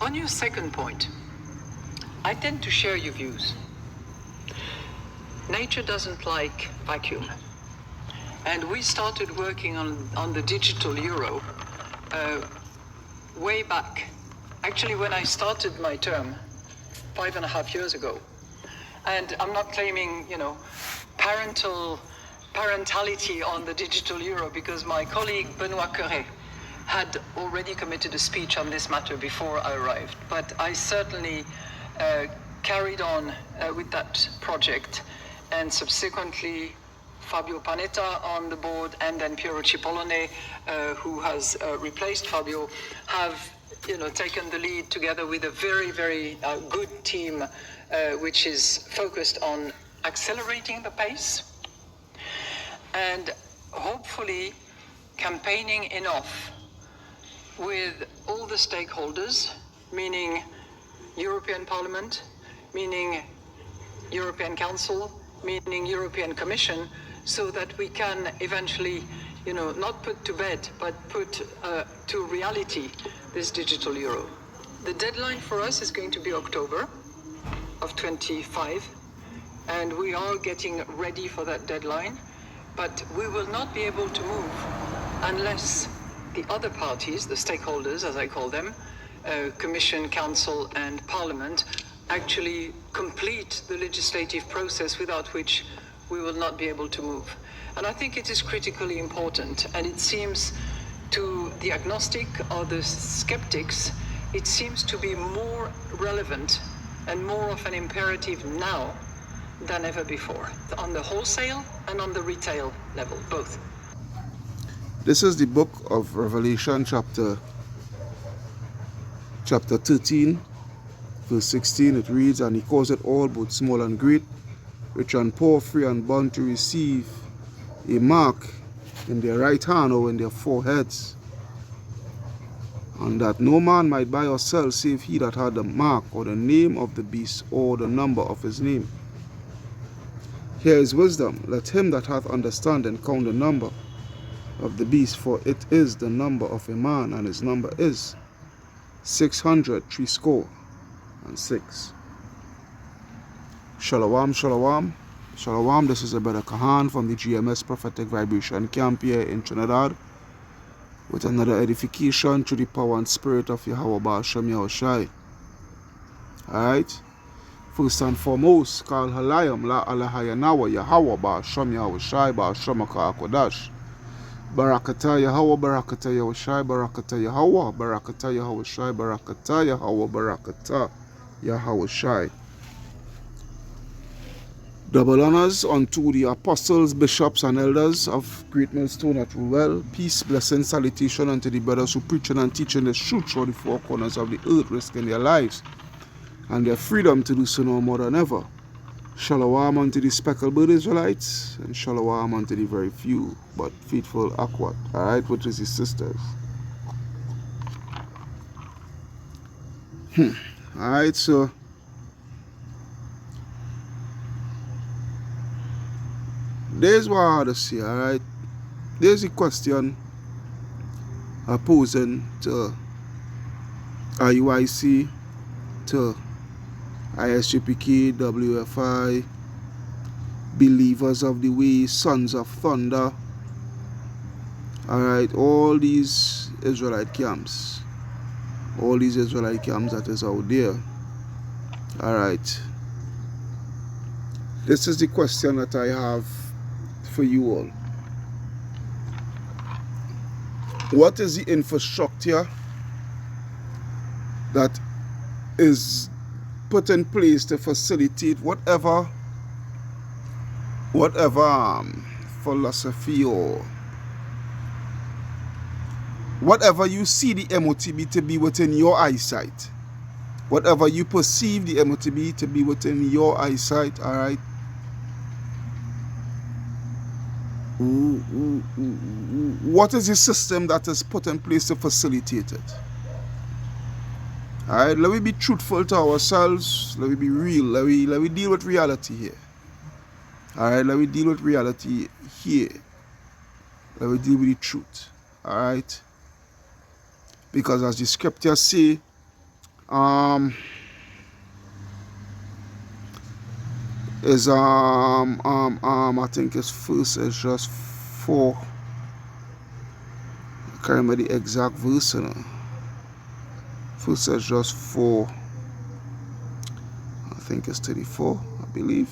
On your second point, I tend to share your views. Nature doesn't like vacuum. And we started working on the digital euro way back. Actually, when I started my term 5.5 years ago. And I'm not claiming, parentality on the digital euro, because my colleague Benoit Cœuré had already committed a speech on this matter before I arrived. But I certainly carried on with that project, and subsequently Fabio Panetta on the board, and then Piero Cipollone, who has replaced Fabio, have taken the lead together with a very, very good team, which is focused on accelerating the pace and hopefully campaigning enough with all the stakeholders, meaning European Parliament, meaning European Council, meaning European Commission, so that we can eventually, not put to bed, but put to reality this digital euro. The deadline for us is going to be October of 25, and we are getting ready for that deadline, but we will not be able to move unless the other parties, the stakeholders, as I call them, Commission, Council, and Parliament, actually complete the legislative process, without which we will not be able to move. And I think it is critically important, and it seems to the agnostic or the skeptics, it seems to be more relevant and more of an imperative now than ever before, on the wholesale and on the retail level, both. This is the book of Revelation, chapter 13, verse 16. It reads, "And he caused it all, both small and great, rich and poor, free and bond, to receive a mark in their right hand or in their foreheads, and that no man might buy or sell save he that had the mark or the name of the beast or the number of his name. Here is wisdom. Let him that hath understanding count the number of the beast, for it is the number of a man, and his number is 666. Shalom, shalom. Shalom, this is a brother Kahan from the GMS Prophetic Vibration Camp here in Trinidad, with another edification through the power and spirit of Yahweh Ba'ashem Yahushai. Alright? First and foremost, Kal Halayam La Alahayanawa Yahweh Ba'ashem Yahushai Ba'ashem Kodash. Barakata Yahweh, Barakata Yahushai, Barakata Yahweh, Barakata Yahushai, Barakata Yahweh, Barakata Yahushai. Double honors unto the apostles, bishops, and elders of Great Millstone at Ruel. Peace, blessing, salutation unto the brothers who preaching and teaching the truth through the four corners of the earth, risking their lives and their freedom to do so no more than ever. Shalom unto the speckled bird Israelites, and shalom unto the very few but faithful Akwat. Alright, which is his sisters. Alright, so there's what I had to say, alright. There's a question posing to IUIC, to ISJPK, WFI, Believers of the Way, Sons of Thunder, alright, all these Israelite camps that is out there, alright. This is the question that I have for you all. What is the infrastructure that is put in place to facilitate whatever philosophy or whatever you see the motb to be within your eyesight, whatever you perceive the motb to be within your eyesight, all right? What is the system that is put in place to facilitate it? Alright, let me be truthful to ourselves. Let me be real. Let me deal with reality here. Alright, let me deal with reality here. Let me deal with the truth. Alright? Because as the scriptures say, is I think it's first is just 4. I can't remember the exact verse, you know. First is just 4. I think it's 34, I believe.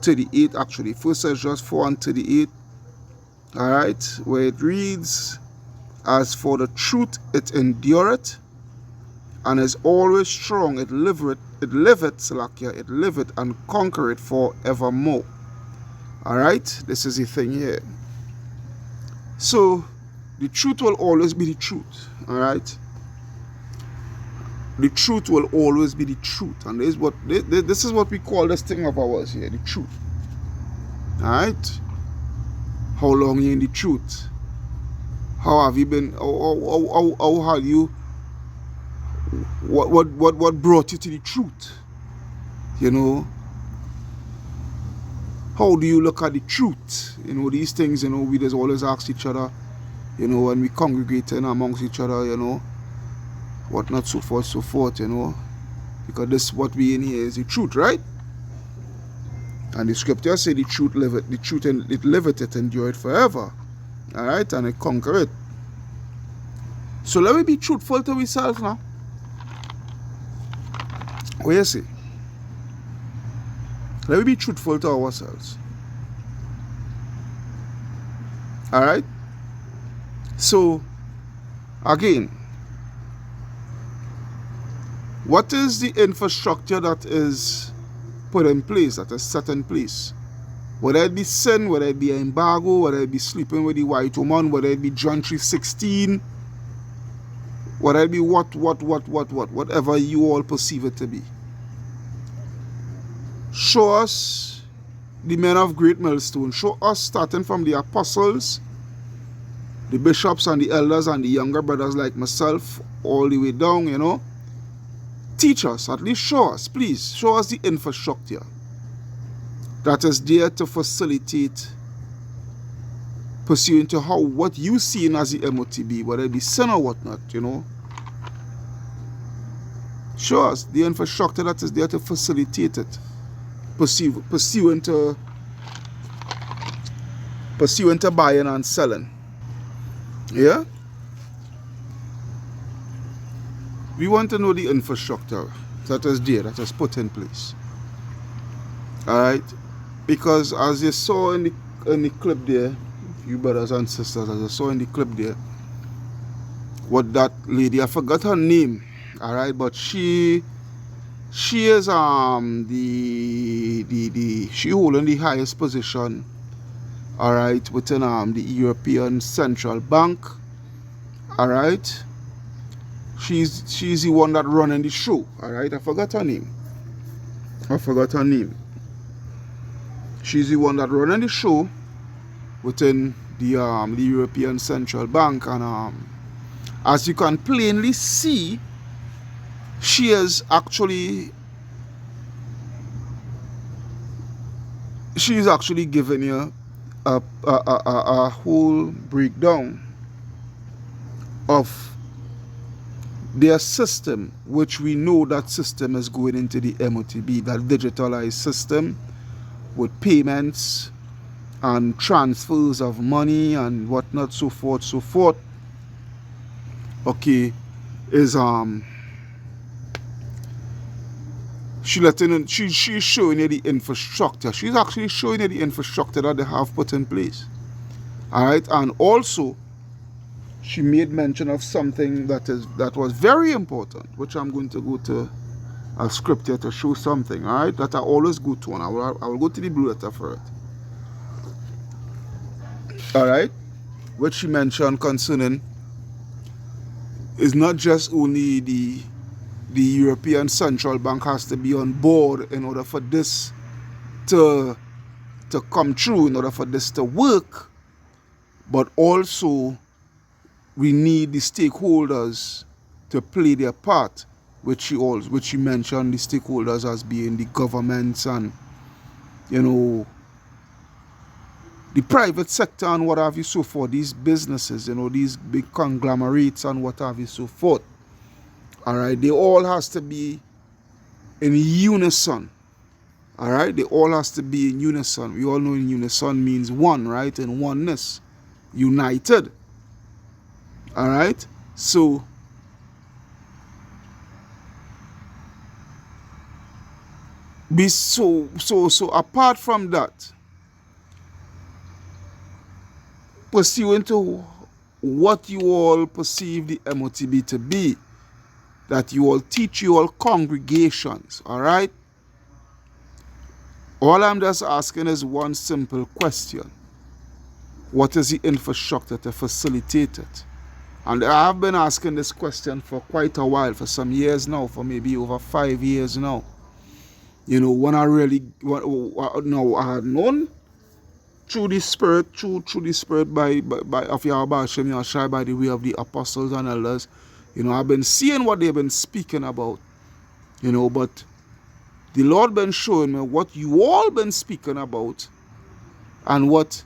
38 actually. First is just 4 and 38. Alright, where it reads, as for the truth it endureth, and is always strong, it liveth, Salakia, it liveth and conquereth for evermore. Alright, this is the thing here. So, the truth will always be the truth. Alright? The truth will always be the truth. And this is what we call this thing of ours here, the truth. Alright? How long you in the truth? How have you been? How have you? What brought you to the truth? You know. How do you look at the truth? You know, these things. You know, we just always ask each other. You know, when we congregate amongst each other. You know, whatnot, so forth, so forth. You know, because this what we in here is the truth, right? And the scripture say the truth liveth, the truth and it liveth, it endureth forever. Alright, and it conquer it. So let me be truthful to ourselves now. What you say? Let me be truthful to ourselves. Alright? So, again, what is the infrastructure that is put in place, that is set in place? Whether it be sin, whether it be embargo, whether it be sleeping with the white woman, whether it be John 3:16, whether it be whatever you all perceive it to be. Show us the men of great millstone. Show us, starting from the apostles, the bishops and the elders and the younger brothers like myself, all the way down, you know. Teach us, at least show us, please, show us the infrastructure that is there to facilitate pursuing to how what you see as the motb, whether it be sin or whatnot, you know. Show us the infrastructure that is there to facilitate it, pursuing to buying and selling. Yeah? We want to know the infrastructure that is there, that is put in place. Alright? Because as you saw in the clip there, you brothers and sisters, as you saw in the clip there, what that lady, I forgot her name, alright, but she is she holding the highest position, alright, within the European Central Bank, alright. She's the one that running the show, alright. I forgot her name. She's the one that running the show within the European Central Bank, and as you can plainly see, she is actually giving you a whole breakdown of their system, which we know that system is going into the motb, that digitalized system with payments and transfers of money and whatnot, so forth. Okay, is she's showing you the infrastructure. She's actually showing you the infrastructure that they have put in place. Alright, and also she made mention of something that was very important, which I'm going to go to a scripture to show something, alright, that I always go to, and I will go to the blue letter for it. Alright, which she mentioned concerning is not just only the European Central Bank has to be on board in order for this to come true, in order for this to work, but also we need the stakeholders to play their part, which she mentioned the stakeholders as being the governments and, you know, the private sector and what have you, so forth, these businesses, you know, these big conglomerates and what have you, so forth. All right, they all has to be in unison. All right, they all has to be in unison. We all know in unison means one, right? And oneness, united. All right, so apart from that, pursuant to what you all perceive the motb to be, that you all teach your congregations, all right? All I'm just asking is one simple question. What is the infrastructure to facilitate it? And I have been asking this question for quite a while, for some years now, for maybe over 5 years now. You know, when I really, now I had known through the Spirit, through the Spirit by of Yahweh Hashem Yahshai, by the way of the apostles and elders, you know, I've been seeing what they've been speaking about, you know, but the Lord been showing me what you all been speaking about and what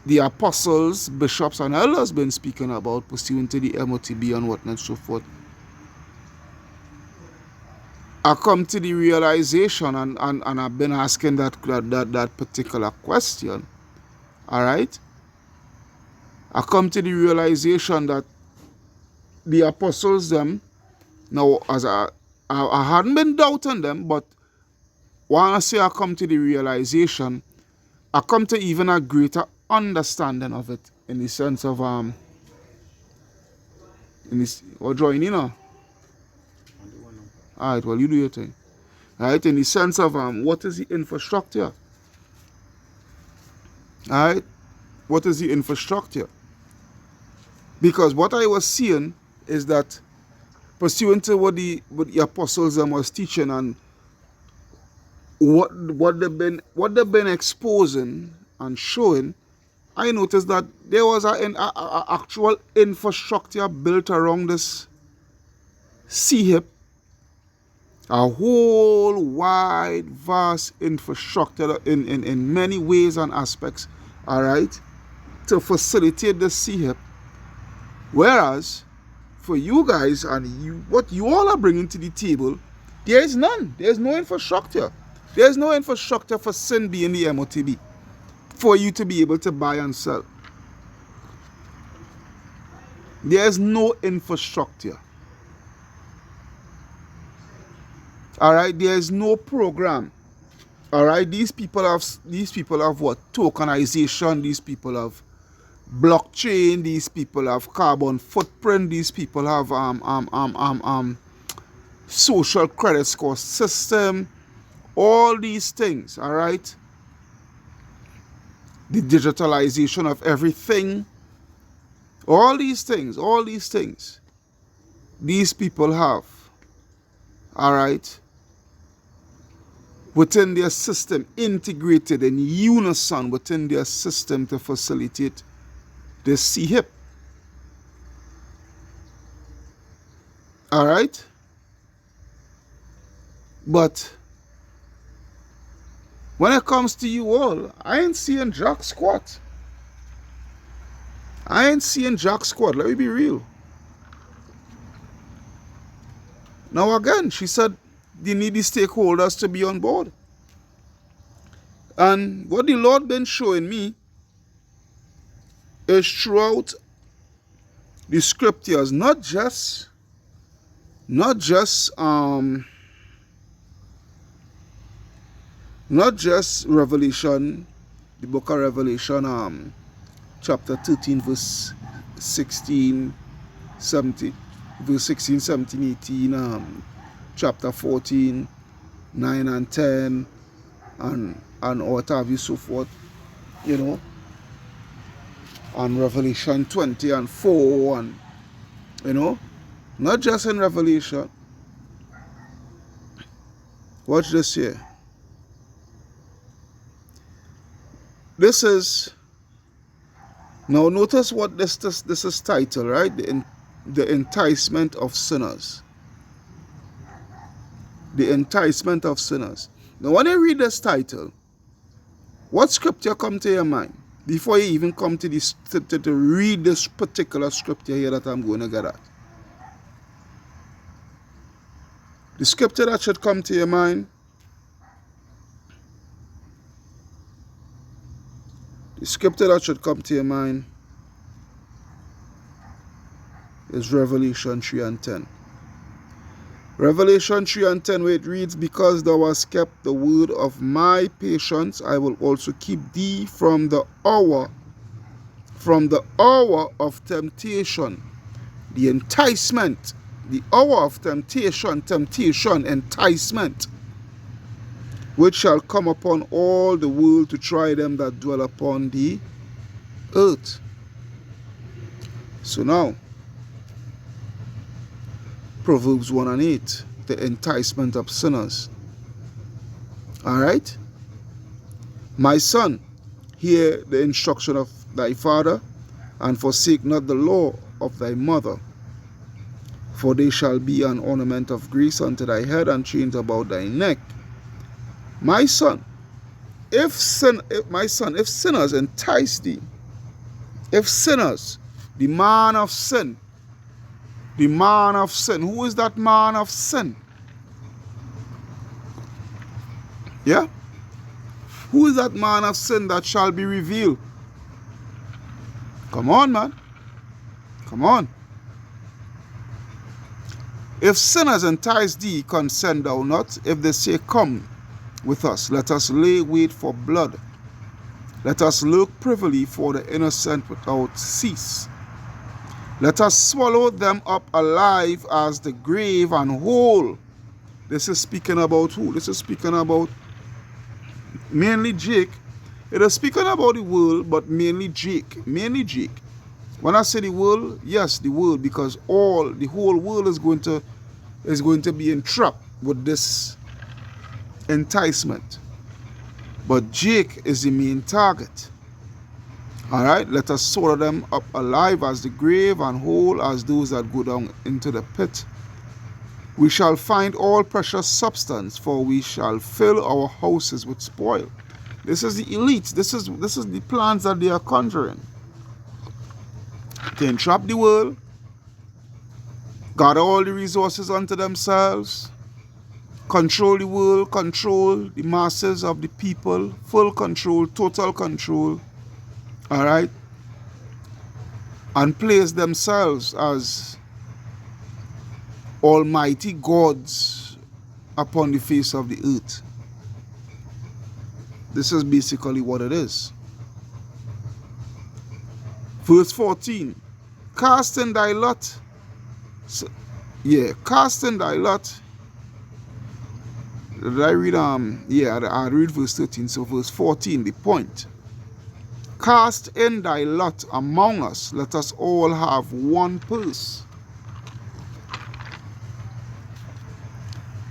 the apostles, bishops, and elders been speaking about pursuant to the motb and whatnot, so forth. I come to the realization, and I've been asking that particular question, all right? I come to the realization that the apostles them, now as I hadn't been doubting them, but when I say I come to the realization, I come to even a greater understanding of it, in the sense of in this, or join in now. Alright, well, you do your thing. Alright, in the sense of what is the infrastructure? Alright, what is the infrastructure? Because what I was seeing is that pursuant to what the apostles was teaching and what they've been exposing and showing, I noticed that there was an actual infrastructure built around this CHIP, a whole wide, vast infrastructure in many ways and aspects, all right, to facilitate the CHIP. Whereas, for you guys and what you all are bringing to the table, there is none. There is no infrastructure. There is no infrastructure for sin being the motb, for you to be able to buy and sell. There is no infrastructure. All right, there is no program. All right, these people have what? Tokenization. These people have blockchain. These people have carbon footprint. These people have social credit score system. All these things. All right. The digitalization of everything. All these things. These people have. All right. Within their system, integrated in unison within their system to facilitate the CHIP. All right? But when it comes to you all, I ain't seeing jack squat. Let me be real. Now again, she said they need the stakeholders to be on board. And what the Lord been showing me is throughout the scriptures, not just Revelation, the book of Revelation, chapter 13, verse 16, 17, verse 16, 17, 18, chapter 14, 9 and 10, and what have you, so forth, you know, and Revelation 20 and 4, and, you know, not just in Revelation. Watch this here. This is, now notice what this is titled, right? The enticement of sinners. The enticement of sinners. Now when you read this title, what scripture come to your mind before you even come to this to read this particular scripture here that I'm going to get at? The scripture that should come to your mind, is Revelation 3 and 10. Revelation 3 and 10, where it reads, because thou hast kept the word of my patience, I will also keep thee from the hour of temptation, the enticement, the hour of temptation, enticement, which shall come upon all the world to try them that dwell upon the earth. So now, Proverbs 1 and 8, the enticement of sinners. Alright? My son, hear the instruction of thy father, and forsake not the law of thy mother. For they shall be an ornament of grace unto thy head, and chains about thy neck. My son, if sinners entice thee, if sinners, the man of sin, who is that man of sin? Yeah? Who is that man of sin that shall be revealed? Come on, man. Come on. If sinners entice thee, consent thou not. If they say, come with us, let us lay wait for blood. Let us lurk privily for the innocent without cease. Let us swallow them up alive as the grave and whole. This is speaking about who? This is speaking about mainly Jake. It is speaking about the world, but mainly Jake. Mainly Jake. When I say the world, yes, the world, because the whole world is going to be entrapped with this enticement. But Jake is the main target. Alright, let us swallow them up alive as the grave and whole as those that go down into the pit. We shall find all precious substance, for we shall fill our houses with spoil. This is the elites. This is the plans that they are conjuring. To entrap the world, gather all the resources unto themselves, control the world, control the masses of the people, full control, total control. Alright? And place themselves as almighty gods upon the face of the earth. This is basically what it is. Verse 14. Cast in thy lot. Cast in thy lot. Did I read I read verse 13. So verse 14, the point. Cast in thy lot among us, let us all have one purse.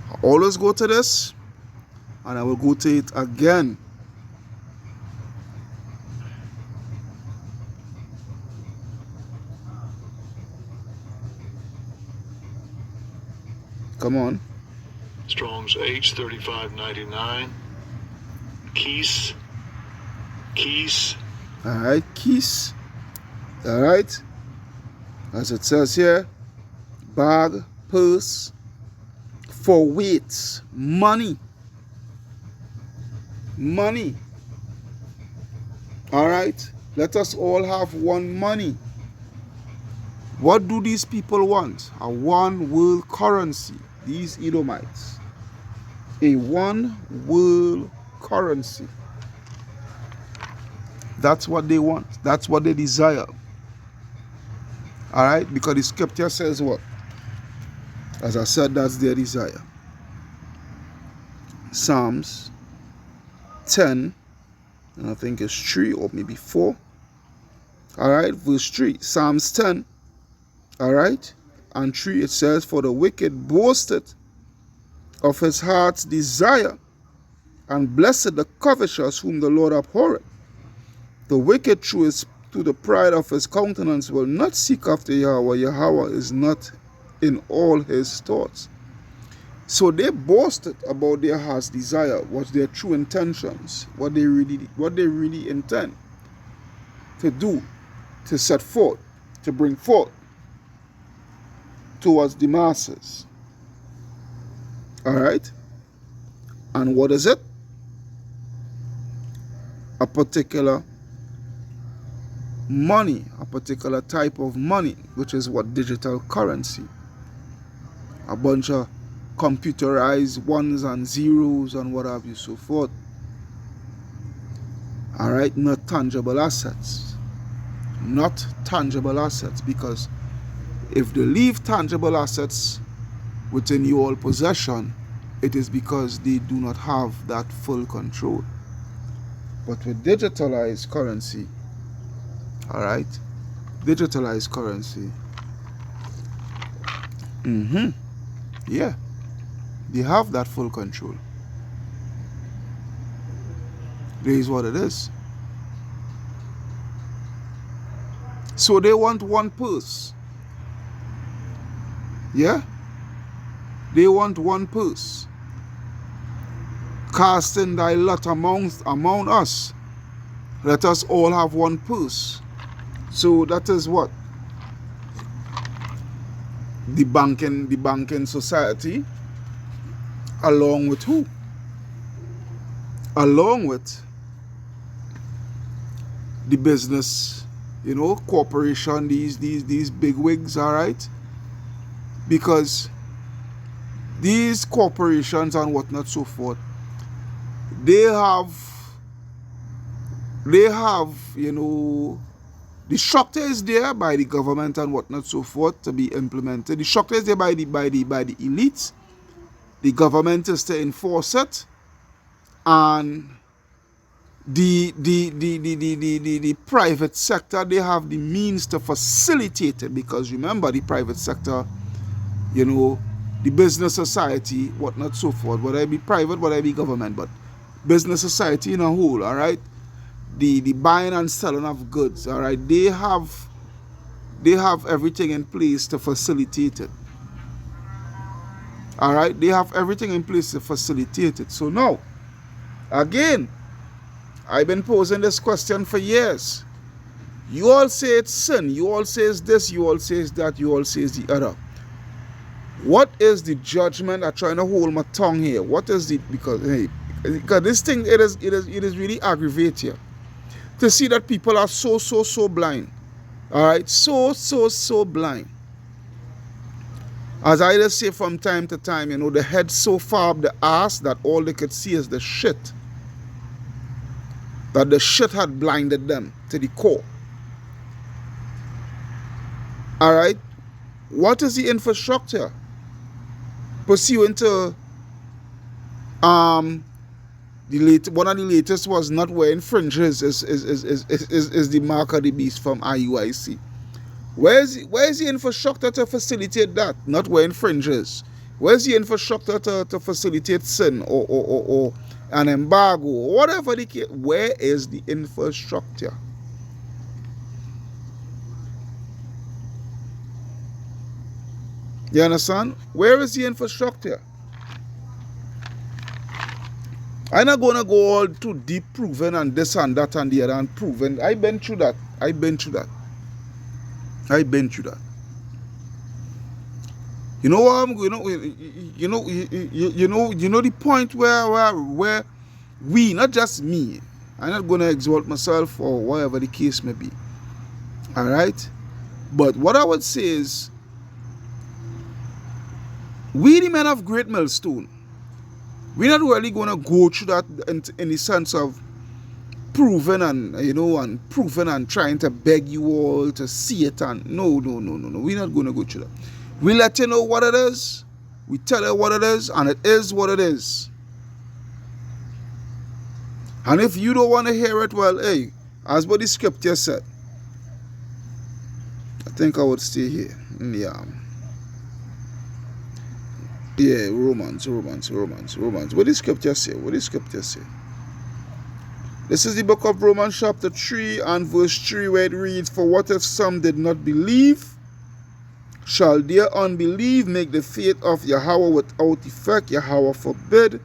I always go to this, and I will go to it again. Come on. Strong's H3599. Keys. Alright, keys. Alright. As it says here, bag, purse, for weights, money. Money. Alright. Let us all have one money. What do these people want? A one world currency. These Edomites. A one world currency. That's what they want. That's what they desire. Alright? Because the scripture says what? As I said, that's their desire. Psalms 10, and I think it's 3 or maybe 4. Alright? Verse 3. Psalms 10. Alright? And 3 it says, for the wicked boasted of his heart's desire, and blessed the covetous whom the Lord abhorreth. The wicked through the pride of his countenance will not seek after Yahweh. Yahweh is not in all his thoughts. So they boasted about their heart's desire, what's their true intentions, what they really intend to do, to set forth, to bring forth towards the masses. All right. And what is it? A particular money, a particular type of money, which is what? Digital currency. A bunch of computerized ones and zeros and what have you, so forth. All right, not tangible assets. Not tangible assets, because if they leave tangible assets within your possession, it is because they do not have that full control. But with digitalized currency, all right, digitalized currency, yeah, they have that full control. It is what it is. So they want one purse. Yeah? They want one purse. Casting thy lot among us. Let us all have one purse. So that is what? The banking society, along with who? Along with the business, corporation, these big wigs, all right? Because these corporations and whatnot, so forth, they have, the structure is there by the government and whatnot, so forth, to be implemented. The structure is there by the elites. The government is to enforce it, and the private sector, they have the means to facilitate it, because remember, the private sector, the business society, whatnot, so forth, whether it be private, whether it be government, but business society in a whole, all right, the buying and selling of goods, all right, they have everything in place to facilitate it. All right, they have everything in place to facilitate it. So now, again, I've been posing this question for years. You all say it's sin. You all say it's this. You all say it's that. You all say it's the other. What is the judgment? I'm trying to hold my tongue here. What is the, because this thing, it is really aggravating to see that people are so blind. All right, so blind. As I just say from time to time, the head so far up the ass that all they could see is the shit. That the shit had blinded them to the core. All right, what is the infrastructure pursuant to one of the latest was not wearing fringes is the mark of the beast from IUIC. Where's the infrastructure to facilitate that? Not wearing fringes. Where's the infrastructure to facilitate sin or an embargo or whatever the case? Where is the infrastructure? You understand? Where is the infrastructure? I'm not going to go all too deep proving and this and that and the other and proving. I've been through that. You know what? You know the point where we, not just me, I'm not going to exalt myself or whatever the case may be. All right? But what I would say is, we the men of Great Millstone, we're not really going to go through that in the sense of proving and proving and trying to beg you all to see it. And no. We're not going to go through that. We let you know what it is. We tell you what it is, and it is what it is. And if you don't want to hear it, well, hey, as what the scripture said, I think I would stay here. Yeah, Romans. What does scripture say? This is the book of Romans chapter 3 and verse 3, where it reads, "For what if some did not believe? Shall their unbelief make the faith of Yahweh without effect? Yahweh forbid.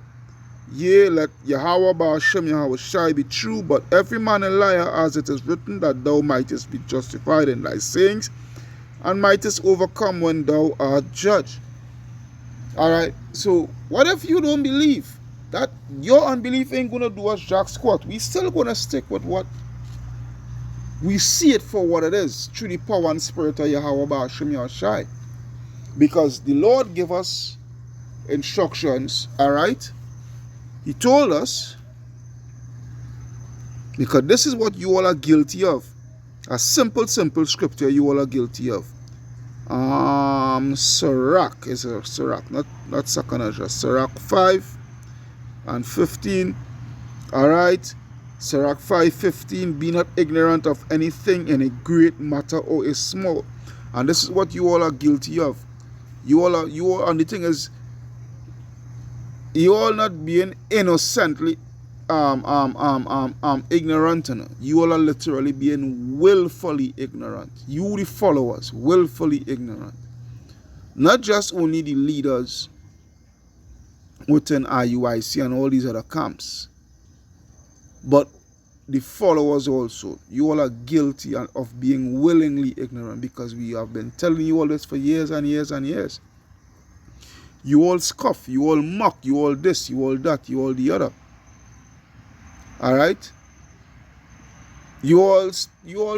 Yea, let Yahweh Ba'ashem Yahweh Shai be true, but every man a liar, as it is written, that thou mightest be justified in thy sayings, and mightest overcome when thou art judged." All right. So what if you don't believe? That your unbelief ain't gonna do us jack squat. We still gonna stick with what we see it for what it is, through the power and spirit of Yahweh Ba'ashim Yahshai. Because the Lord gave us instructions, all right? He told us, because this is what you all are guilty of. A simple scripture you all are guilty of. Sirach, is a Sirach, not Sakanaja. Sirach 5 and 15. All right. Sirach 5:15. Be not ignorant of anything in a great matter or a small. And this is what you all are guilty of. You all, and the thing is, you all not being innocently ignorant. You all are literally being willfully ignorant. You the followers, willfully ignorant. Not just only the leaders within IUIC and all these other camps, but the followers also. You all are guilty of being willingly ignorant, because we have been telling you all this for years and years and years. You all scoff, you all mock, you all this, you all that, you all the other. All right? You all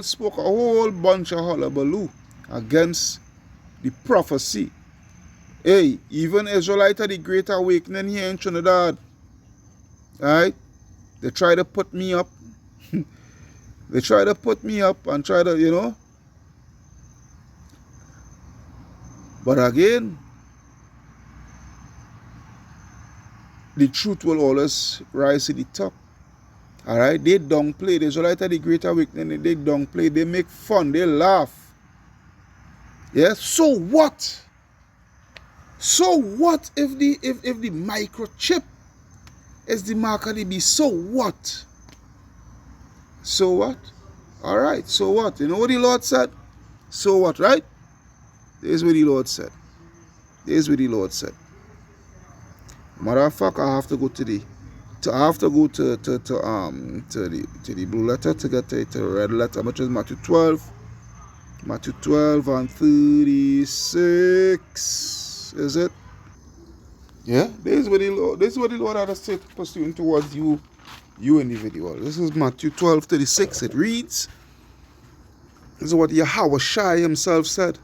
spoke a whole bunch of hullabaloo against the prophecy. Hey, even Israelite of the Great Awakening here in Trinidad. All right? They try to put me up. They try to put me up and try to, you know. But again, the truth will always rise to the top. All right? They downplay. The Israelite of the Great Awakening, they downplay. They make fun. They laugh. Yeah? So what? So what if the microchip is the mark of the beast? So what? So what? All right. So what? You know what the Lord said? So what, right? This is what the Lord said. This is what the Lord said. Matter of fact, I have to go to the blue letter to get to the red letter, which is Matthew 12. Matthew 12 and 36. Is it? Yeah. This is what the Lord had to say pursuing towards you individual. This is Matthew 12:36. It reads, this is what Yahweh Shai himself said.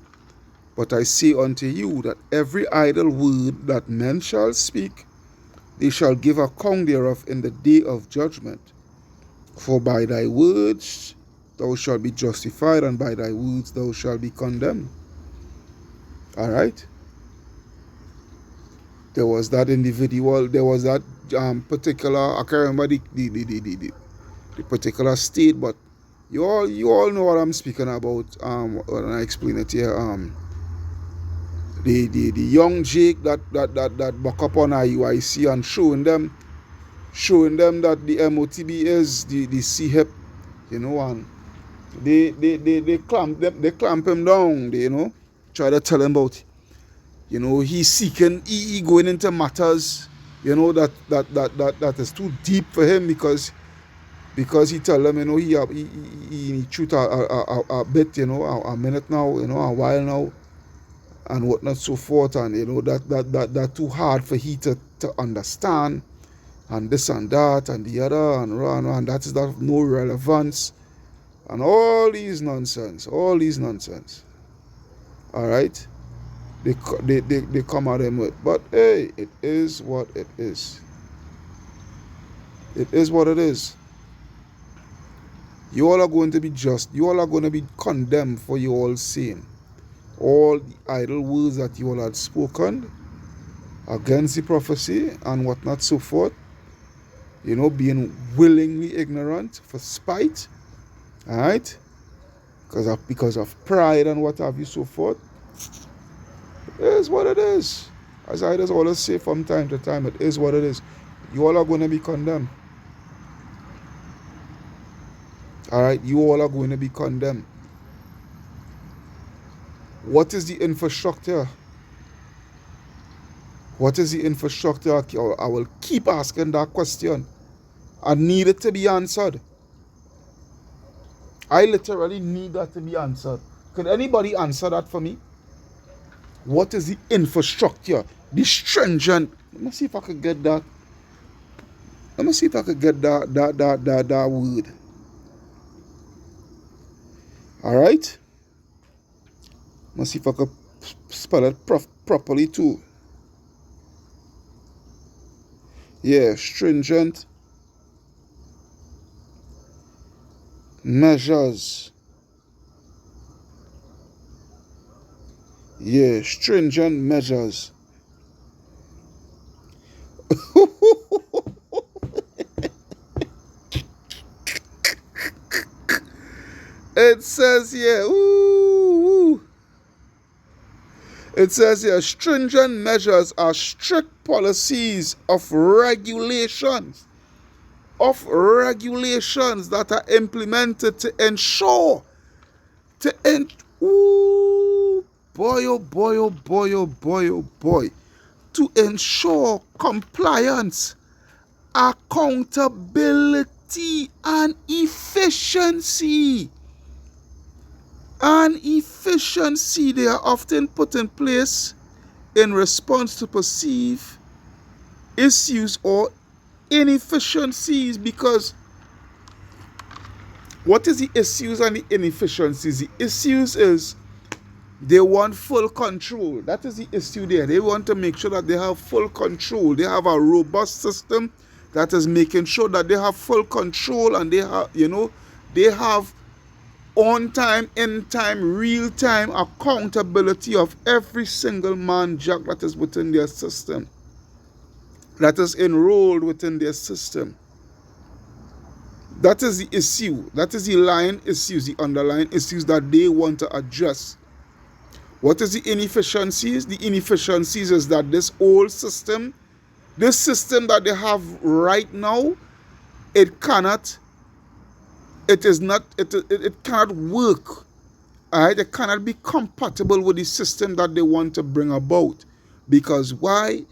But I say unto you that every idle word that men shall speak, they shall give account thereof in the day of judgment. For by thy words thou shalt be justified, and by thy words thou shalt be condemned. All right? There was that individual, there was that particular, I can't remember the particular state, but you all know what I'm speaking about when I explain it here. The young Jake that buck up on IUIC and showing them that the motb is the C-hip, you know, and they clamp him down, you know, try to tell him about, you know, he's seeking, he going into matters, you know, that is too deep for him, because he tell them, you know, he shoot a bit, you know, a minute now, you know, a while now, and whatnot, so forth, and you know that too hard for he to understand, and this and that and the other, and that is that of no relevance, and all these nonsense. All right, they come at him with, but hey, it is what it is. It is what it is. You all are going to be just. You all are going to be condemned for you all sin. All the idle words that you all had spoken against the prophecy and whatnot, so forth, you know, being willingly ignorant for spite, all right, because of pride and what have you, so forth. It is what it is. As I just always say from time to time, it is what it is. You all are going to be condemned. All right, you all are going to be condemned. What is the infrastructure? What is the infrastructure? I will keep asking that question. I need it to be answered. I literally need that to be answered. Could anybody answer that for me? What is the infrastructure The stringent. Let me see if I could get that. Let me see if I could get that word. Alright? Let me see if I could spell it properly too. Yeah, stringent measures. Yeah, stringent measures. It says here, ooh, it says here, stringent measures are strict policies of regulations that are implemented to ensure, ooh, boy, oh boy, oh boy, oh boy, oh boy, to ensure compliance, accountability, and efficiency. They are often put in place in response to perceived issues or inefficiencies. Because what is the issues and the inefficiencies? The issues is they want full control. That is the issue there. They want to make sure that they have full control. They have a robust system that is making sure that they have full control, and they have, they have on time, in time, real time accountability of every single man jack that is within their system, that is enrolled within their system. That is the issue. That is the line issues, the underlying issues that they want to address. What is the inefficiencies? The inefficiencies is that this old system, this system that they have right now, it cannot work. Alright, it cannot be compatible with the system that they want to bring about. Because why?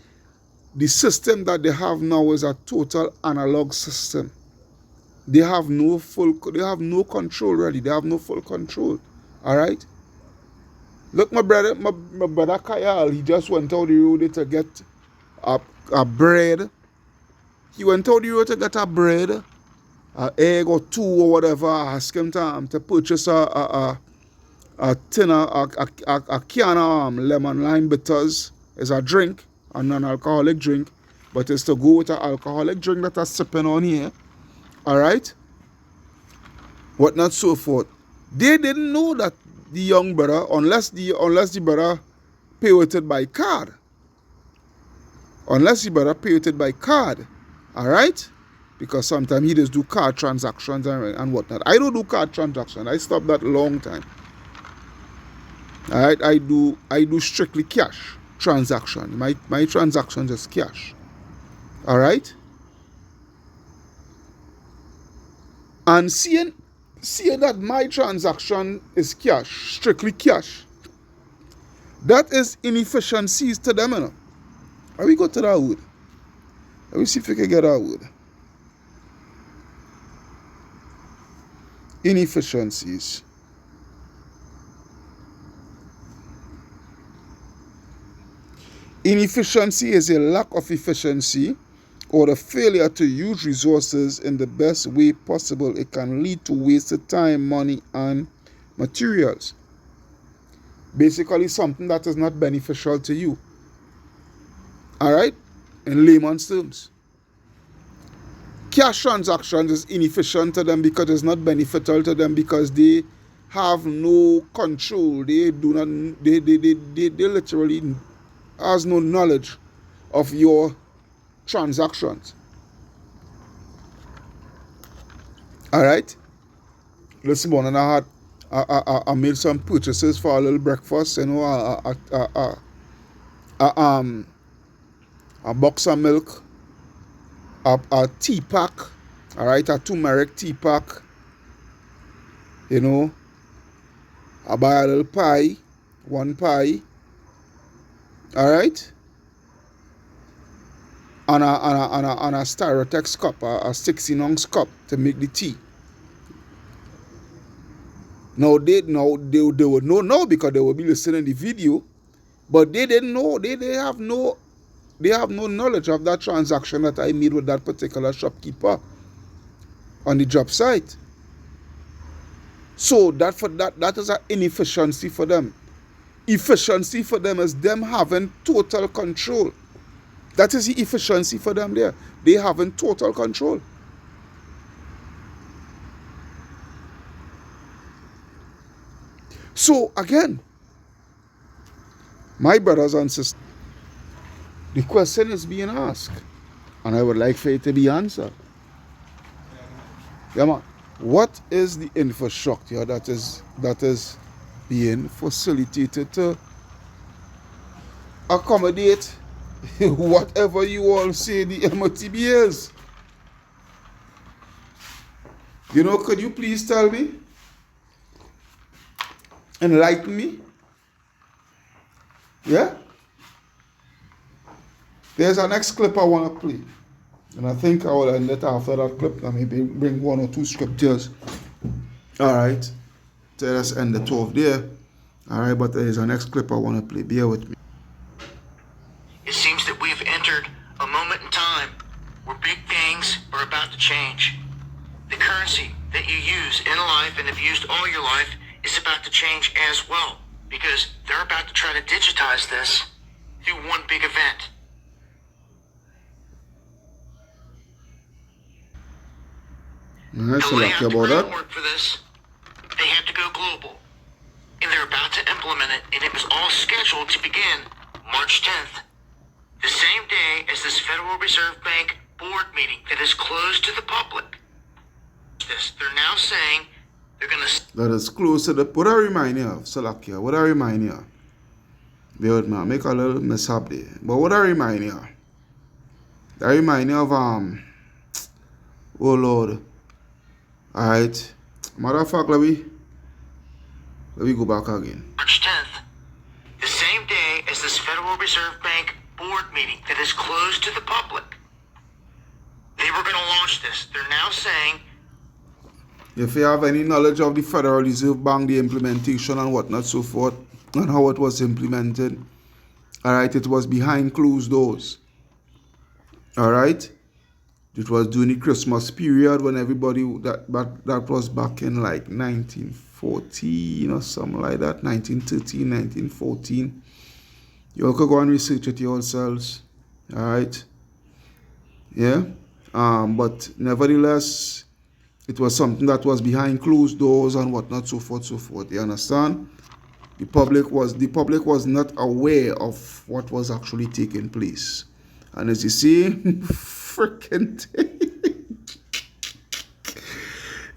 The system that they have now is a total analog system. They have no control really. They have no full control. Alright? Look, my brother Kyle, he just went out the road to get a bread. He went out the road to get a bread, an egg or two or whatever. I asked him to purchase a can of lemon lime bitters. It's a drink, a non-alcoholic drink, but it's to go with an alcoholic drink that I'm sipping on here. Alright? What not so forth. They didn't know that the young brother, unless the brother pay with it by card. Alright? Because sometimes he just do card transactions and whatnot. I don't do card transactions. I stopped that long time. Alright, I do strictly cash transaction. My transactions is cash. Alright? And seeing that my transaction is cash, strictly cash, that is inefficiencies to them, Let me go to that word. Let me see if we can get that word. Inefficiencies. Inefficiency is a lack of efficiency or the failure to use resources in the best way possible. It can lead to wasted time, money, and materials. Basically, something that is not beneficial to you. Alright? In layman's terms. Cash transactions is inefficient to them because it's not beneficial to them, because they have no control. They literally has no knowledge of your transactions. Alright? This morning I made some purchases for a little breakfast, a box of milk, a tea pack, alright, a turmeric tea pack, I buy a little pie, one pie, alright, and a Styrotex cup, a 16-ounce cup to make the tea. Now they would know now because they will be listening to the video, but they didn't know. They have no They have no knowledge of that transaction that I made with that particular shopkeeper on the job site. So that is an inefficiency for them. Efficiency for them is them having total control. That is the efficiency for them there. They having total control. So again, my brothers and sisters, the question is being asked, and I would like for it to be answered. Yeah, man. What is the infrastructure that is being facilitated to accommodate whatever you all say the motb is? Could you please tell me? Enlighten me? Yeah? There's a next clip I want to play. And I think I will end it after that clip. I maybe bring one or two scriptures. Alright. So let's end the 12 there. Alright, but there is a next clip I want to play. Bear with me. It seems that we've entered a moment in time where big things are about to change. The currency that you use in life and have used all your life is about to change as well, because they're about to try to digitize this through one big event. Nice To lay out the about that. groundwork for this, they had to go global, and they're about to implement it, and it was all scheduled to begin March 10th, the same day as this Federal Reserve Bank board meeting that is closed to the public. They're now saying they're going to... That is close to the... What I remind you of, Salakia? What I remind you of? Bear with me, I make a little mishap there. But what I remind you of? I remind you of, oh Lord. Alright. Matter of fact, let me go back again. March 10th, the same day as this Federal Reserve Bank board meeting that is closed to the public. They were going to launch this. They're now saying... If you have any knowledge of the Federal Reserve Bank, the implementation and whatnot, so forth, and how it was implemented, alright, it was behind closed doors. Alright? It was during the Christmas period when everybody, that was back in like 1914 or something like that, 1913, 1914. You all could go and research it yourselves. Alright? Yeah? But nevertheless, it was something that was behind closed doors and whatnot, so forth, so forth. You understand? The public was not aware of what was actually taking place. And as you see, freaking thing.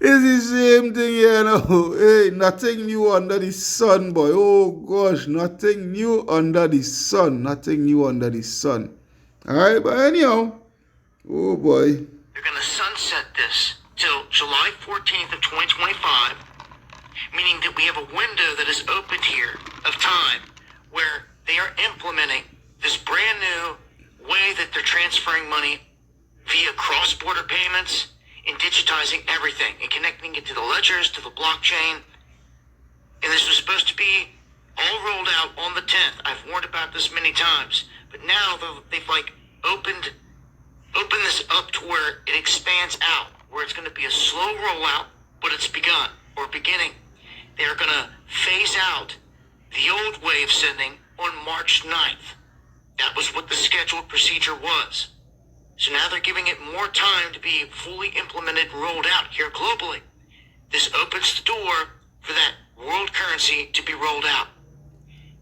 It's the same thing, you know. Hey, nothing new under the sun, boy. Oh gosh, nothing new under the sun. Nothing new under the sun. Alright, but anyhow. Oh boy. They're going to sunset this till July 14th of 2025, meaning that we have a window that is opened here of time where they are implementing this brand new way that they're transferring money via cross-border payments and digitizing everything and connecting it to the ledgers, to the blockchain. And this was supposed to be all rolled out on the 10th. I've warned about this many times, but now they've like opened this up to where it expands out, where it's going to be a slow rollout, but it's begun or beginning. They're going to phase out the old way of sending on March 9th. That was what the scheduled procedure was. So now they're giving it more time to be fully implemented and rolled out here globally. This opens the door for that world currency to be rolled out.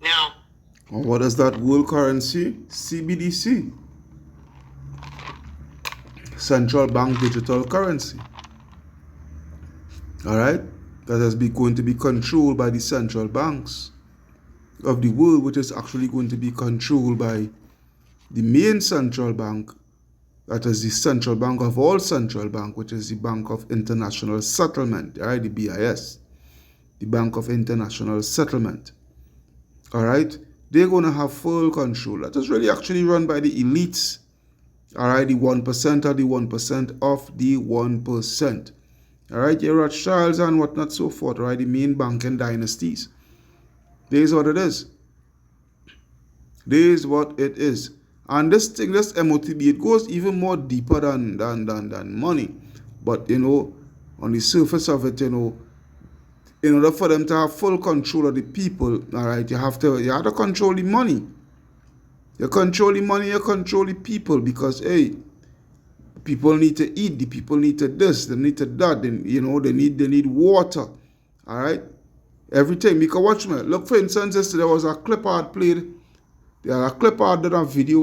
Now, what is that world currency? CBDC. Central Bank Digital Currency. Alright? That is going to be controlled by the central banks of the world, which is actually going to be controlled by the main central bank, that is the central bank of all central bank, which is the Bank of International Settlement, right? The BIS, the Bank of International Settlement. Alright? They're going to have full control. That is really actually run by the elites. Alright, the 1% of the 1% of the 1%. Alright, your Rothschilds and whatnot, so forth, right? The main banking dynasties. This is what it is. This is what it is. And this thing, this MOTB, it goes even more deeper than money. But you know, on the surface of it, you know, in order for them to have full control of the people, all right, you have to control the money. You control the money, you control the people, because hey, people need to eat, the people need to this, they need to that, then you know, they need water. All right, everything. Because watch me. Look, for instance, yesterday there was a clip I had played. There was a clip I had done a video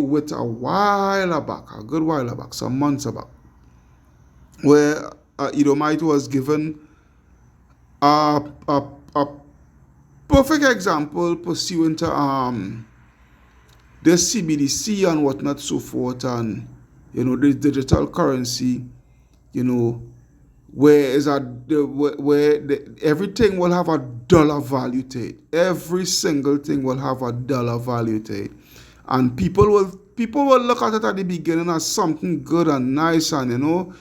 with a while back, a good while back, some months back, where Edomite was given a perfect example pursuant to the CBDC and whatnot, so forth, and you know, this digital currency, you know, where everything will have a dollar value to it. Every single thing will have a dollar value to it, and people will look at it at the beginning as something good and nice, and you know,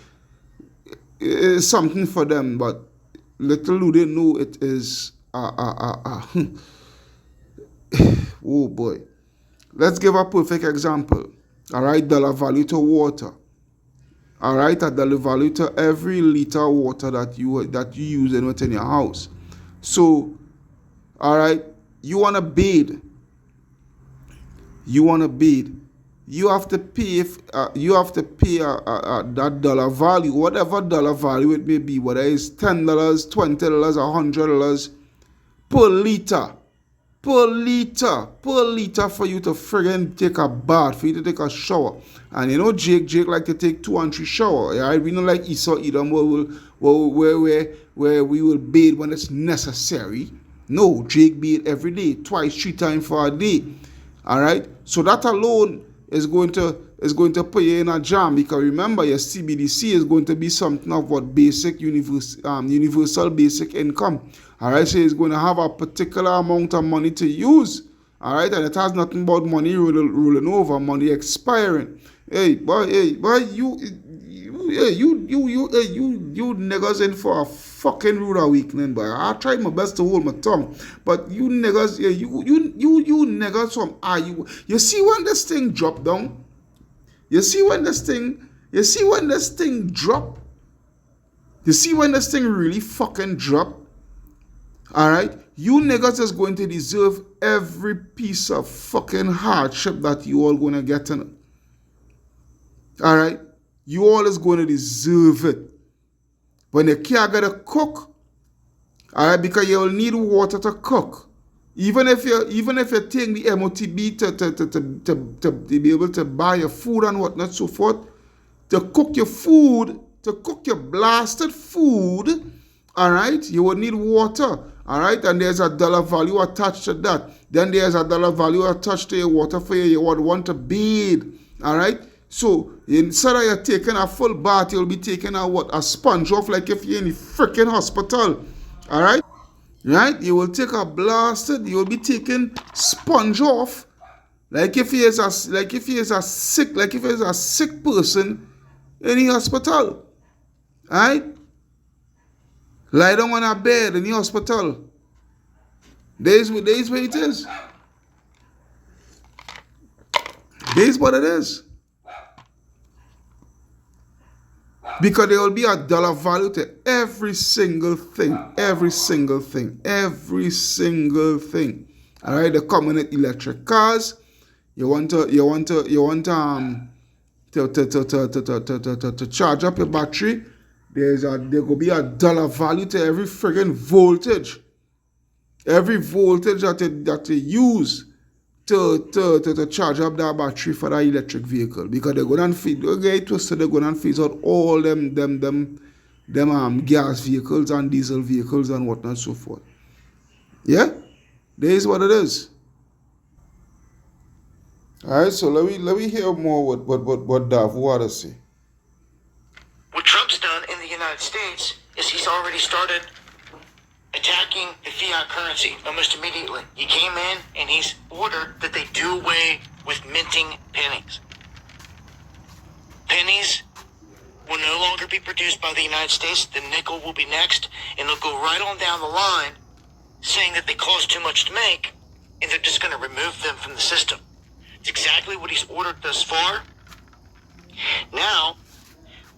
it's something for them. But little do they know it is oh boy. Let's give a perfect example. All right, dollar value to water. All right, a dollar value to every liter of water that you use within your house. So, all right, you wanna bathe. You have to pay. That dollar value, whatever dollar value it may be, whether it's $10, $20, $100 per liter. Per liter for you to friggin' take a bath, for you to take a shower. And you know, Jake like to take 2 and 3 showers. Right? We don't like Esau Edom where we will bathe when it's necessary. No, Jake bathe every day, 2, 3 times for a day. All right, so that alone is going to put you in a jam, because remember, your CBDC is going to be something of what basic universal basic income. All right, so it's going to have a particular amount of money to use. All right, and it has nothing about money rolling over, money expiring. Hey, boy, you niggas in for a fucking rude awakening, boy. I tried my best to hold my tongue, but you niggas, you niggas from you see when this thing drop down. You see when this thing drop. You see when this thing really fucking drop. All right, you niggas is going to deserve every piece of fucking hardship that you all gonna get in it. All right, you all is going to deserve it. When you can't get a cook, all right, because you'll need water to cook. Even if you take the MOTB to be able to buy your food and whatnot, so forth, to cook your food, to cook your blasted food, all right, you will need water, all right, and there's a dollar value attached to that. Then there's a dollar value attached to your water for you would want to bathe, all right. So instead of you taking a full bath, you'll be taking a sponge off, like if you're in the freaking hospital, all right. Right, you will take a blasted. You will be taking sponge off, like if he is a sick person in the hospital. Right, lie down on a bed in the hospital. There's where it is. There's what it is. Because there will be a dollar value to every single thing. All right, the common electric cars. You want to charge up your battery. There will be a dollar value to every friggin' voltage. Every voltage that you use to charge up that battery for that electric vehicle, because they're going to phase out all them gas vehicles and diesel vehicles and whatnot and so forth. Yeah, there is what it is. All right, so let me hear more what Dav had to say. What Trump's done in the United States is he's already started attacking the fiat currency almost immediately. He came in and he's ordered that they do away with minting pennies. Pennies will no longer be produced by the United States. The nickel will be next, and they'll go right on down the line saying that they cost too much to make, and they're just going to remove them from the system. It's exactly what he's ordered thus far. Now,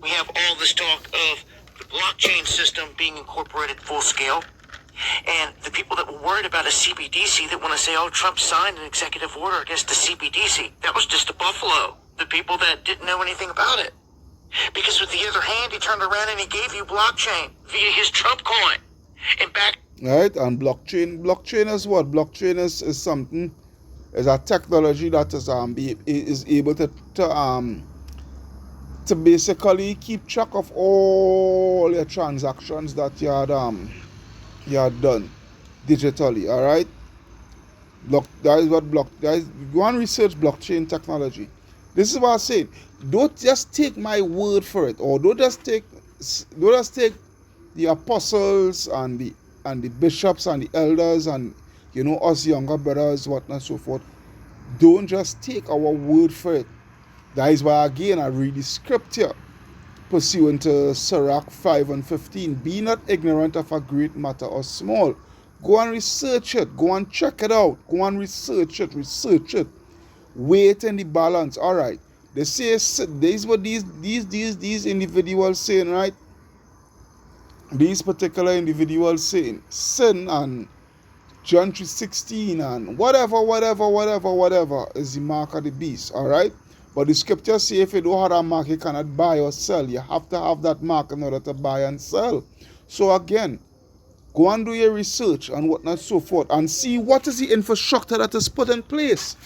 we have all this talk of the blockchain system being incorporated full scale, and the people that were worried about a CBDC that want to say, oh, Trump signed an executive order against the CBDC. That was just a buffalo. The people that didn't know anything about it. Because with the other hand, he turned around and he gave you blockchain via his Trump coin. And back... Right, and blockchain is what? Blockchain is something, is a technology that is able to basically keep track of all your transactions that you had done digitally. All right, go and research blockchain technology. This is what I'm saying. Don't just take my word for it, or don't just take the apostles and the bishops and the elders and us younger brothers, whatnot, so forth. Don't just take our word for it. That is why, again, I read the scripture pursuant to Sirach 5:15. Be not ignorant of a great matter or small. Go and research it. Go and check it out. Go and research it. Weigh it in the balance. All right. They say, this is what these individuals saying, right? These particular individuals saying sin and John 3:16 and whatever is the mark of the beast. All right. But the scripture say if you don't have that mark, you cannot buy or sell. You have to have that mark in order to buy and sell. So again, go and do your research and whatnot, so forth, and see what is the infrastructure that is put in place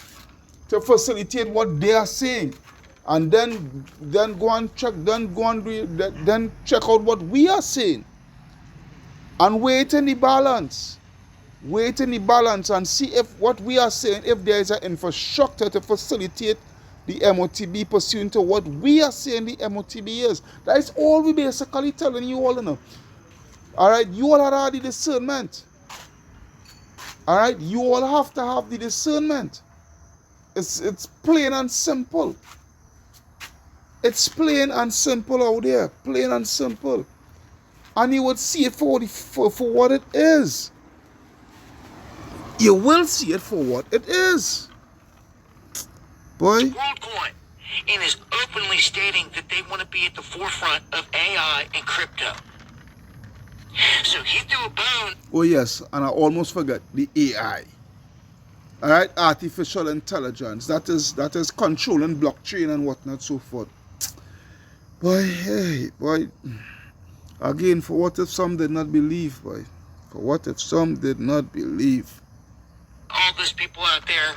to facilitate what they are saying. And then go and check, then check out what we are saying. And wait in the balance. Wait in the balance and see if what we are saying, if there is an infrastructure to facilitate the motb pursuant to what we are saying the motb is. That is all we basically telling you all, all right, you all have the discernment. All right, you all have to have the discernment. It's plain and simple. It's plain and simple out there, plain and simple, and you would see it for what it is. You will see it for what it is. Boy. WorldCoin and is openly stating that they want to be at the forefront of AI and crypto. So he threw a bone. Oh yes, and I almost forgot the AI. All right, artificial intelligence. That is controlling blockchain and whatnot, so forth. Boy. Again, for what if some did not believe, boy? For what if some did not believe? All those people out there,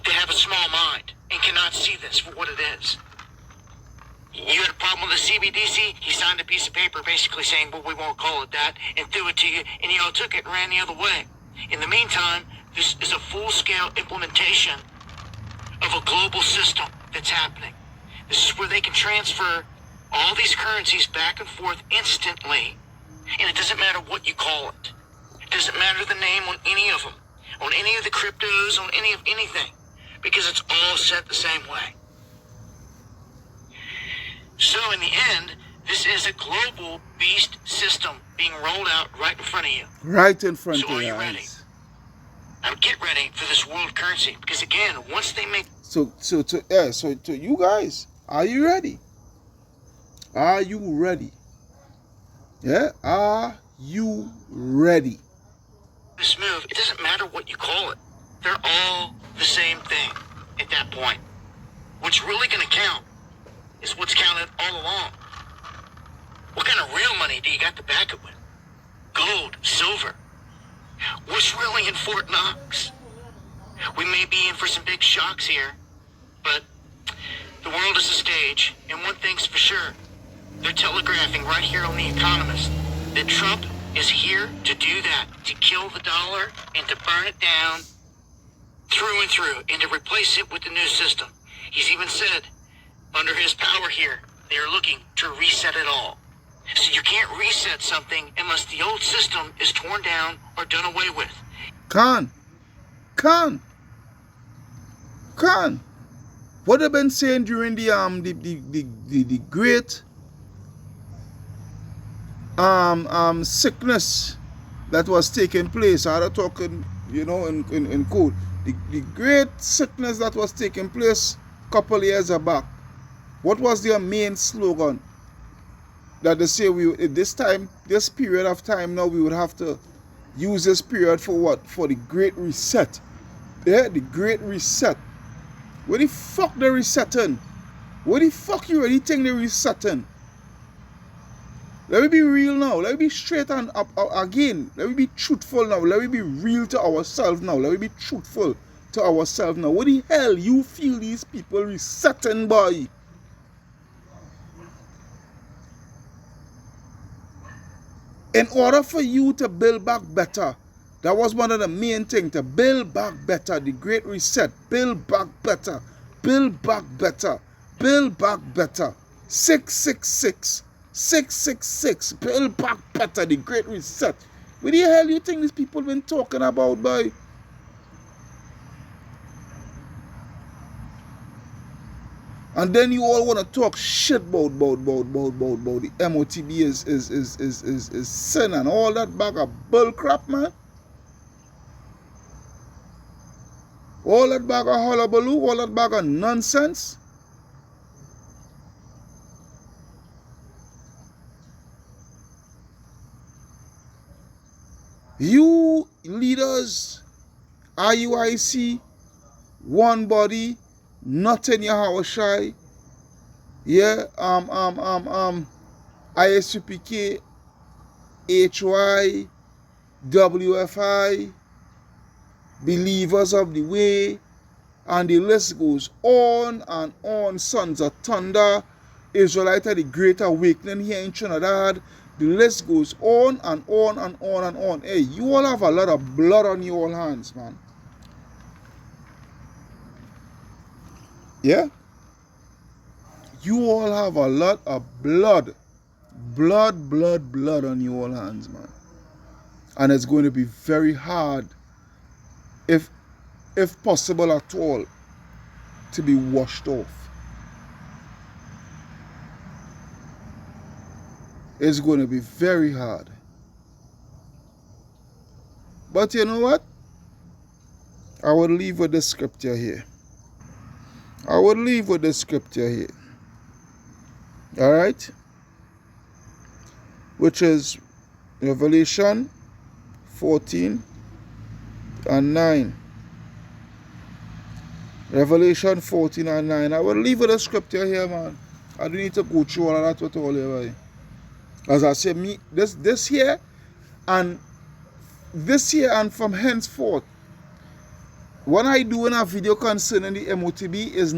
they have a small mind and cannot see this for what it is. You had a problem with the CBDC, he signed a piece of paper basically saying, well, we won't call it that, and threw it to you, and you all took it and ran the other way. In the meantime, this is a full-scale implementation of a global system that's happening. This is where they can transfer all these currencies back and forth instantly, and it doesn't matter what you call it. It doesn't matter the name on any of them, on any of the cryptos, on any of anything, because it's all set the same way. So in the end, this is a global beast system being rolled out right in front of you. Right in front So of are your you ready? eyes. Now get ready for this world currency, because again, once they make So to you guys, are you ready? Are you ready? Yeah, are you ready? this move, it doesn't matter what you call it. They're all the same thing at that point. What's really going to count is what's counted all along. What kind of real money do you got to back it with? Gold, silver. What's really in Fort Knox? We may be in for some big shocks here, but the world is a stage, and one thing's for sure. They're telegraphing right here on The Economist that Trump is here to do that, to kill the dollar and to burn it down through and through, and to replace it with the new system. He's even said, under his power here, they are looking to reset it all. So you can't reset something unless the old system is torn down or done away with. Khan. What they've been saying during the great sickness that was taking place. I had talking, in code. the great sickness that was taking place a couple years back, what was their main slogan? That they say we at this time, this period of time now, we would have to use this period for what? For the Great Reset. Yeah, the Great Reset. Where the fuck they resetting? Where the fuck you really think they resetting? Let me be real now. Let me be straight and up again. Let me be truthful now. Let me be real to ourselves now. Let me be truthful to ourselves now. What the hell you feel these people resetting, boy? In order for you to build back better, that was one of the main things, to build back better, the Great Reset, build back better, build back better, build back better. 666, 666, build back better, the Great Reset. What the hell you think these people been talking about, boy? And then you all want to talk shit about the MOTB is sin and all that bag of bull crap, man. All that bag of hullabaloo, all that bag of nonsense. You leaders, IUIC, one body, nothing your house shy. Yeah, ISUPK, HY, WFI, Believers of the Way, and the list goes on and on. Sons of Thunder, Israelite of the Great Awakening here in Trinidad. The list goes on and on and on and on. Hey, you all have a lot of blood on your hands, man. Yeah? You all have a lot of blood on your hands, man. And it's going to be very hard, if possible at all, to be washed off. It's going to be very hard. But you know what? I would leave with the scripture here. I would leave with the scripture here. Alright? Which is Revelation 14 and 9. Revelation 14 and 9. I will leave with the scripture here, man. I don't need to go through all of that with all everybody. As I say, me this year and from henceforth, when I do a video concerning the MOTB is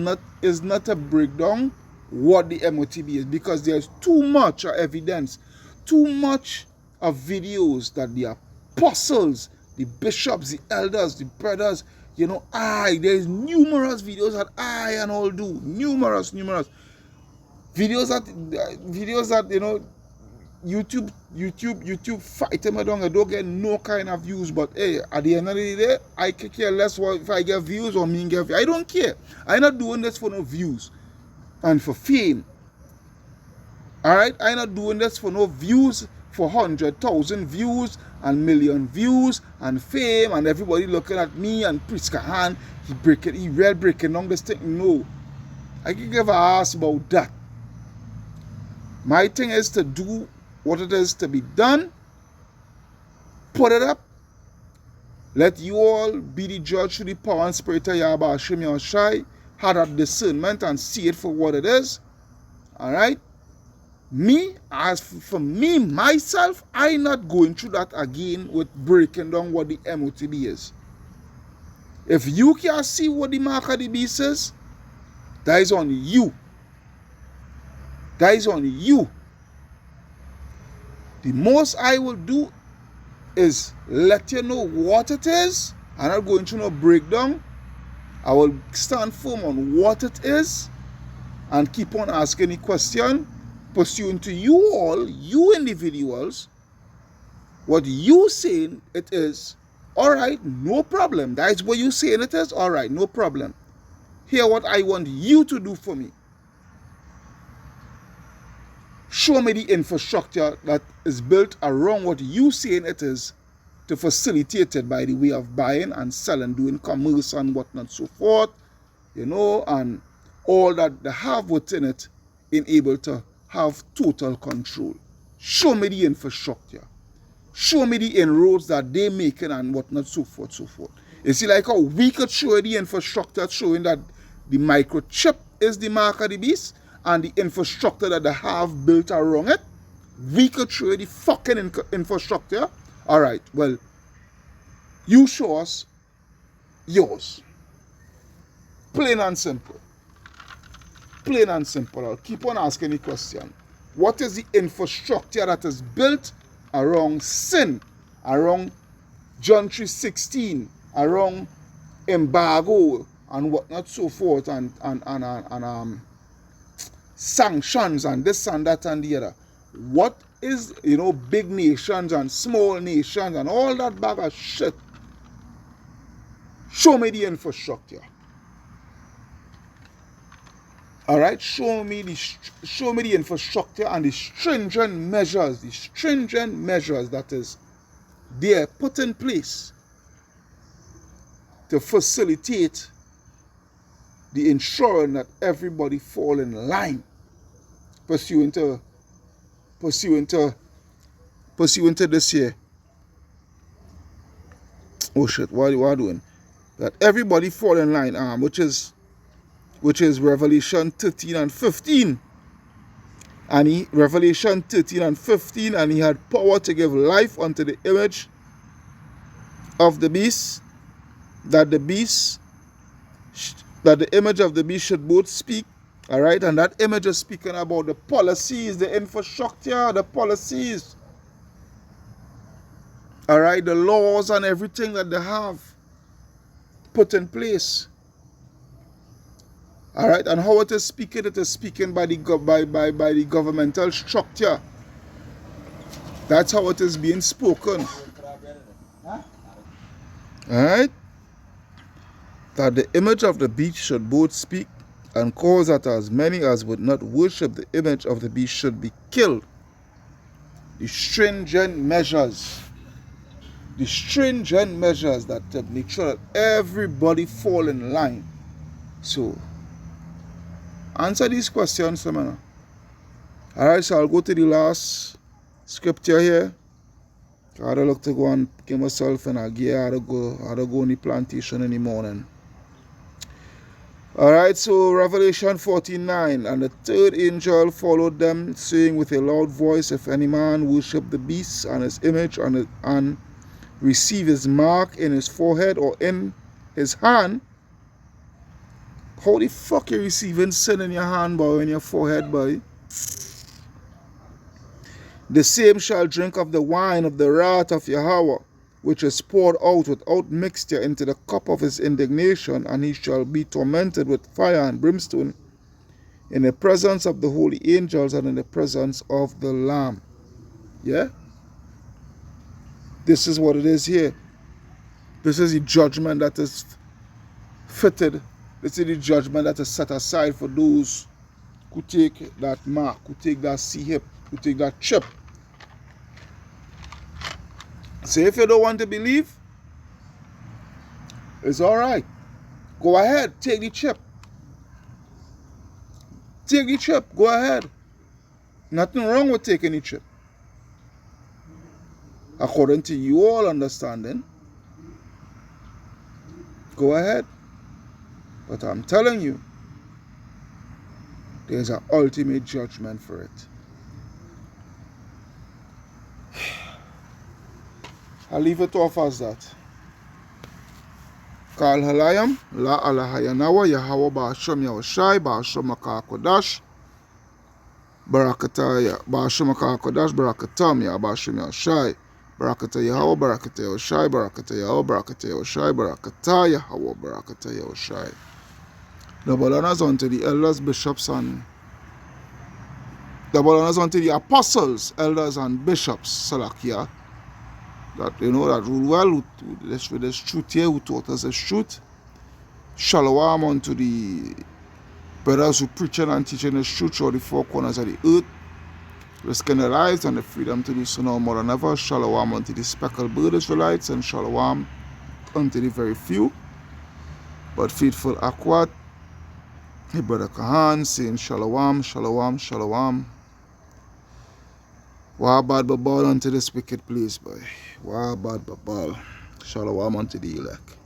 not a breakdown what the MOTB is, because there's too much evidence, too much of videos that the apostles, the bishops, the elders, the brothers, you know, there's numerous videos that I and all do, numerous videos that you know, YouTube fight them along. I don't get no kind of views, but hey, at the end of the day, I can care less if I get views or me get views. I don't care. I'm not doing this for no views and for fame. Alright? I'm not doing this for no views, for 100,000 views and million views and fame and everybody looking at me and Priska Han, he real breaking down this thing. No. I can give a ass about that. My thing is to do what it is to be done, put it up, let you all be the judge through the power and spirit of Yahweh Hashem Yahushai, have that discernment and see it for what it is. Alright? Me, as for me, myself, I'm not going through that again with breaking down what the MOTB is. If you can't see what the mark of the beast is, that is on you. That is on you. The most I will do is let you know what it is. I'm not going through no breakdown. I will stand firm on what it is and keep on asking the question pursuant to you all, you individuals, what you saying it is. Alright, no problem. That is what you saying it is. Alright, no problem. Here what I want you to do for me. Show me the infrastructure that is built around what you saying it is, to facilitate it by the way of buying and selling, doing commerce and whatnot, so forth, you know, and all that they have within it, in able to have total control. Show me the infrastructure. Show me the inroads that they're making and whatnot, so forth, so forth. You see, like how we could show you the infrastructure showing that the microchip is the mark of the beast and the infrastructure that they have built around it. We could show you the fucking infrastructure. All right, well, you show us yours. Plain and simple. Plain and simple. I'll keep on asking the question. What is the infrastructure that is built around sin, around John 3:16, around embargo and whatnot, so forth, and sanctions and this and that and the other? What is, you know, big nations and small nations and all that bag of shit? Show me the infrastructure. All right, show me the infrastructure and the stringent measures that is there put in place to facilitate the ensuring that everybody fall in line pursuant to this year. Oh shit, what are you doing? That everybody fall in line, which is Revelation 13 and 15. And Revelation 13 and 15, and he had power to give life unto the image of the beast, that the image of the beast should both speak. All right, and that image is speaking about the policies, the infrastructure, the policies. All right, the laws and everything that they have put in place. All right, and how it is speaking by the governmental structure. That's how it is being spoken. All right, that the image of the beast should both speak, and cause that as many as would not worship the image of the beast should be killed. The stringent measures that to make sure that everybody fall in line. So answer these questions, man. Alright, so I'll go to the last scripture here. I had to look to go and give myself in a gear. I had to go on the plantation in the morning. Alright, so Revelation 14:9. And the third angel followed them, saying with a loud voice, if any man worship the beast and his image and receive his mark in his forehead or in his hand. How the fuck you receiving sin in your hand, boy, in your forehead, boy? The same shall drink of the wine of the wrath of Yahweh, which is poured out without mixture into the cup of his indignation, and he shall be tormented with fire and brimstone in the presence of the holy angels and in the presence of the Lamb. Yeah? This is what it is here. This is the judgment that is fitted. This is the judgment that is set aside for those who take that mark, who take that C-hip, who take that chip. So if you don't want to believe, it's alright. Go ahead, take the chip. Take the chip, go ahead. Nothing wrong with taking the chip. According to your understanding, go ahead. But I'm telling you, there's an ultimate judgment for it. I'll leave it off as that. Kal halayam, la alahayanawa, Yahweh ba'ashem Yahushai, ba'ashem HaKadosh, barakataya, ba'ashem HaKadosh, barakatam, ya ba'ashem Yahushai, barakata Yahweh, barakata Yahushai, barakata Yahweh, barakata Yahushai, barakata Yahweh, barakata Yahushai. Double honors unto the elders, bishops, and double honors unto the apostles, elders, and bishops, Salakia, that that rule well with this truth here, who taught us the truth. Shalom unto the brothers who preaching and teaching the truth through the four corners of the earth. risking their lives and the freedom to do so now more than ever. Shalom unto the speckled bird Israelites, and shalom unto the very few but faithful Akwat. Hey, Brother Kahan saying shalom, shalom, shalom. Wabad babal unto this wicked place, boy. Wabad babal. Shalom unto the elect.